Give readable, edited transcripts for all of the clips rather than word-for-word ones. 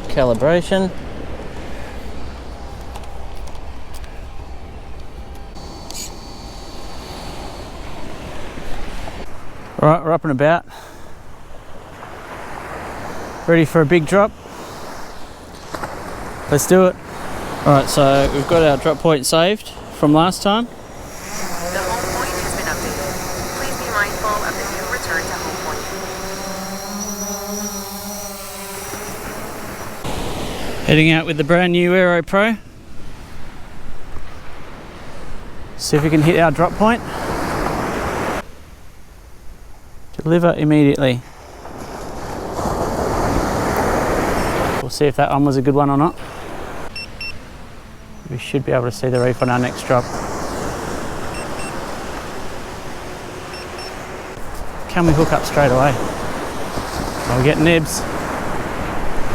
calibration. Alright, we're up and about. Ready for a big drop. Let's do it. Alright, so we've got our drop point saved from last time. The home point has been updated. Please be mindful of the new return to home point. Heading out with the brand new Aeroo Pro. See if we can hit our drop point. Deliver immediately. We'll see if that one was a good one or not. We should be able to see the reef on our next drop. Can we hook up straight away? We'll get nibs.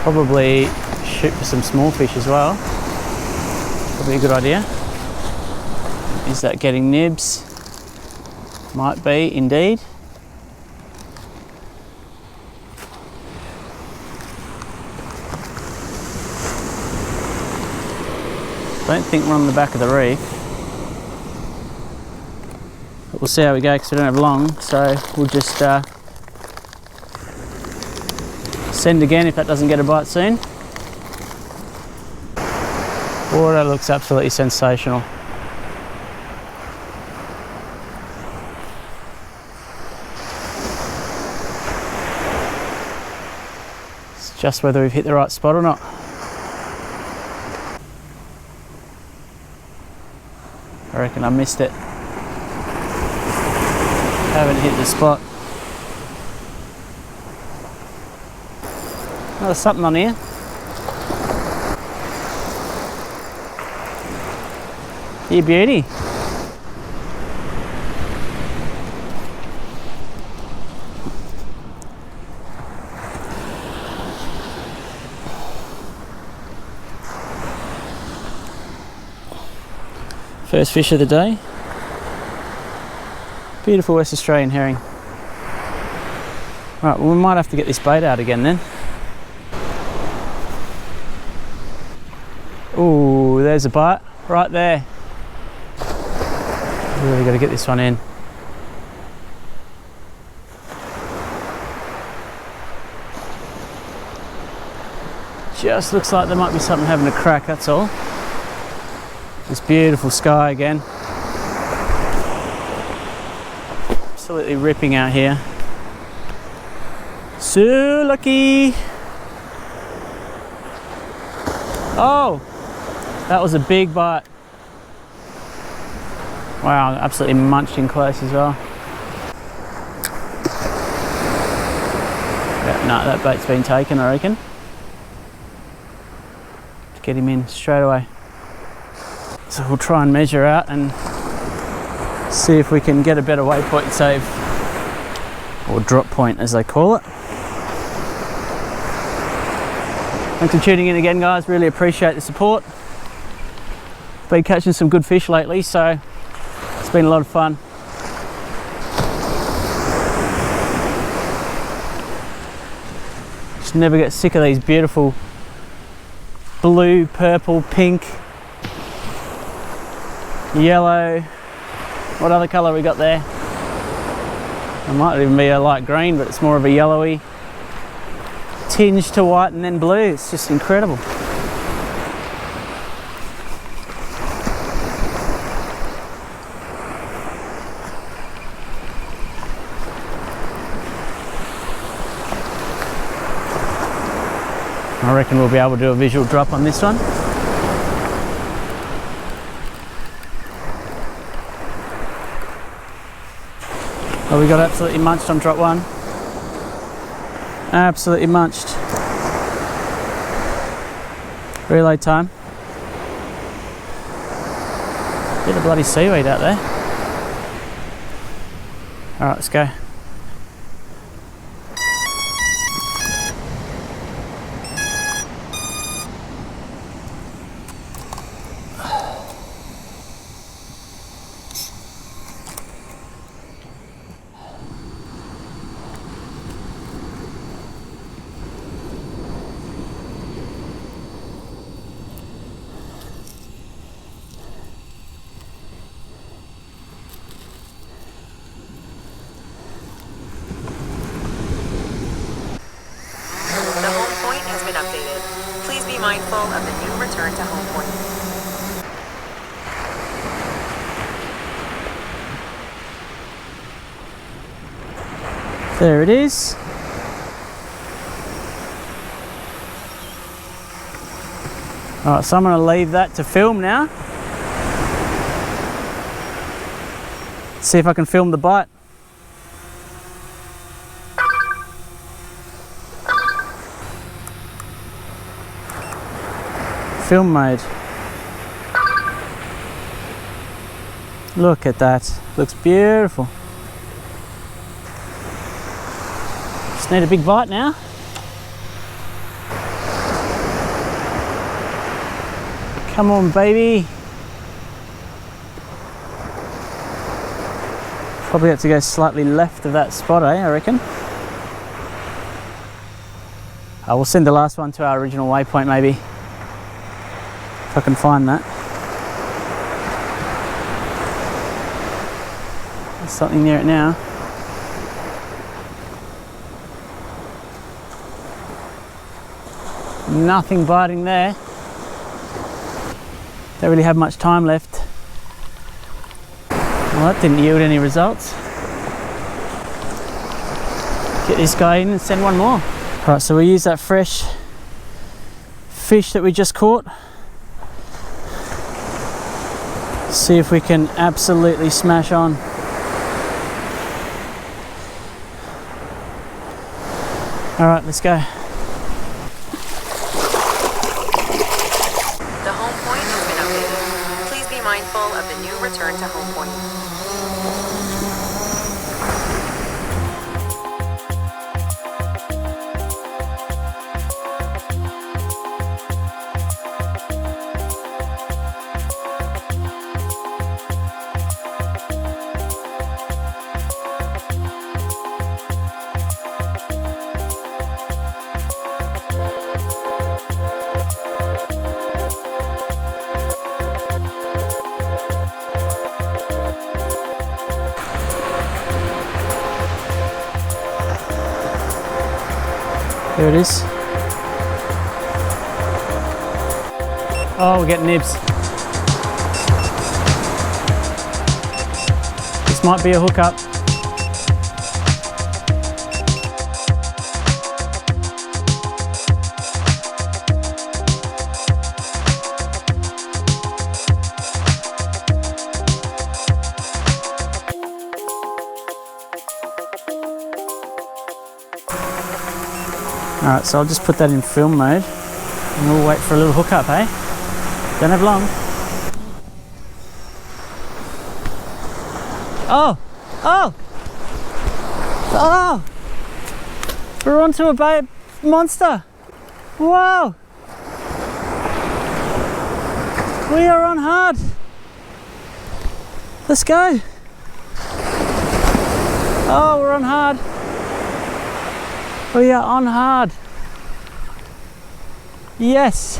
Probably shoot for some small fish as well. Probably a good idea. Is that getting nibs? Might be indeed. Don't think we're on the back of the reef, but we'll see how we go because we don't have long, so we'll just send again if that doesn't get a bite soon. Water looks absolutely sensational. It's just whether we've hit the right spot or not. I reckon I missed it. Haven't hit the spot. Oh, there's something on here. You beauty. First fish of the day. Beautiful West Australian herring. Right, well, we might have to get this bait out again then. Ooh, there's a bite right there. Really got to get this one in. Just looks like there might be something having a crack, that's all. This beautiful sky again. Absolutely ripping out here. So lucky. Oh, that was a big bite. Wow, absolutely munched in close as well. Yeah, no, that bait's been taken, I reckon. Let's get him in straight away. So we'll try and measure out and see if we can get a better waypoint save, or drop point as they call it. Thanks for tuning in again, guys. Really appreciate the support. Been catching some good fish lately, so it's been a lot of fun. Just never get sick of these beautiful blue, purple, pink, yellow. What other colour we got there? It might even be a light green, but it's more of a yellowy tinge to white and then blue. It's just incredible. I reckon we'll be able to do a visual drop on this one. Oh, we got absolutely munched on drop one. Absolutely munched. Reload time. Bit of bloody seaweed out there. Alright, let's go. There it is. Alright, so I'm going to leave that to film now. See if I can film the bite. Film mode. Look at that. Looks beautiful. Just need a big bite now. Come on, baby. Probably have to go slightly left of that spot, I reckon. We'll send the last one to our original waypoint, maybe. If I can find that. There's something near it now. Nothing biting there. Don't really have much time left. Well, that didn't yield any results. Get this guy in and send one more. Alright, so we use that fresh fish that we just caught. See if we can absolutely smash on. Alright, let's go. The home point has been updated. Please be mindful of the new return to home point. There it is. Oh, we're getting nibs. This might be a hookup. Alright, so I'll just put that in film mode and we'll wait for a little hookup, eh? Don't have long. Oh! Oh! Oh! We're onto a babe monster! Wow! We are on hard! Let's go! Oh, we're on hard! We are on hard. Yes.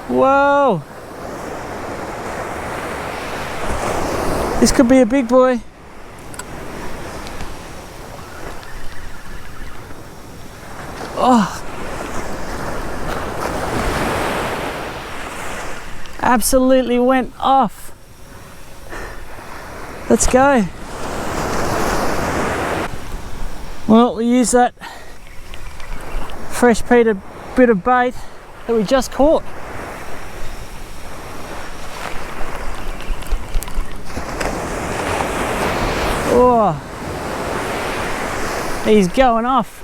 Whoa. This could be a big boy. Oh. Absolutely went off. Let's go. Well, we use that fresh bit of bait that we just caught. Oh, he's going off.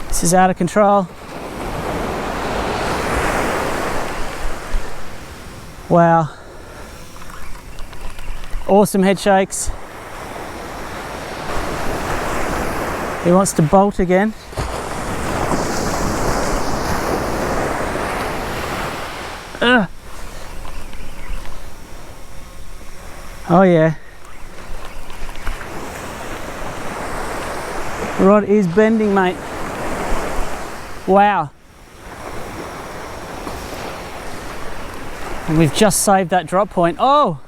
This is out of control. Wow. Awesome head shakes. He wants to bolt again. Ugh. Oh yeah. Rod is bending, mate. Wow. And we've just saved that drop point. Oh!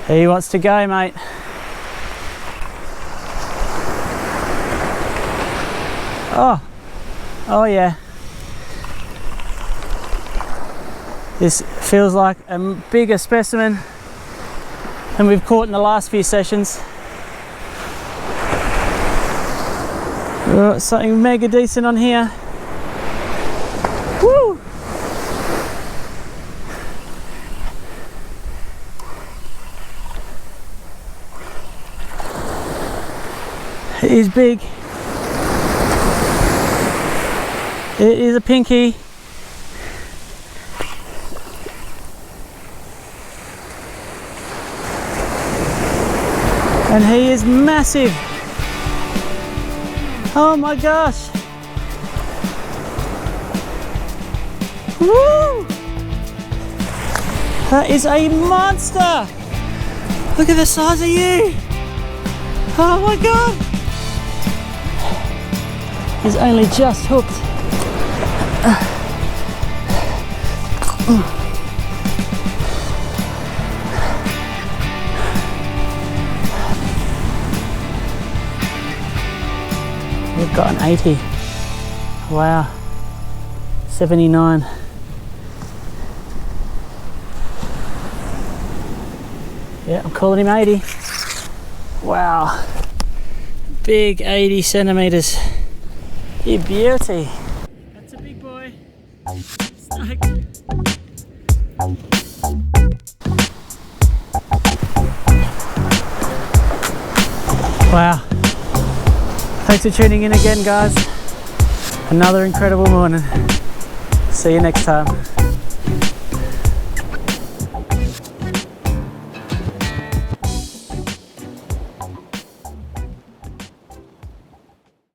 He wants to go, mate. Oh, Oh yeah. This feels like a bigger specimen than we've caught in the last few sessions. Something mega decent on here. Woo! It is big. It is a pinky. And he is massive. Oh my gosh. Woo! That is a monster. Look at the size of you. Oh my god. He's only just hooked. We've got an 80. Wow. 79. Yeah, I'm calling him 80. Wow. Big 80 centimeters. You beauty. That's a big boy. Stoked. Wow. Thanks for tuning in again, guys. Another incredible morning. See you next time.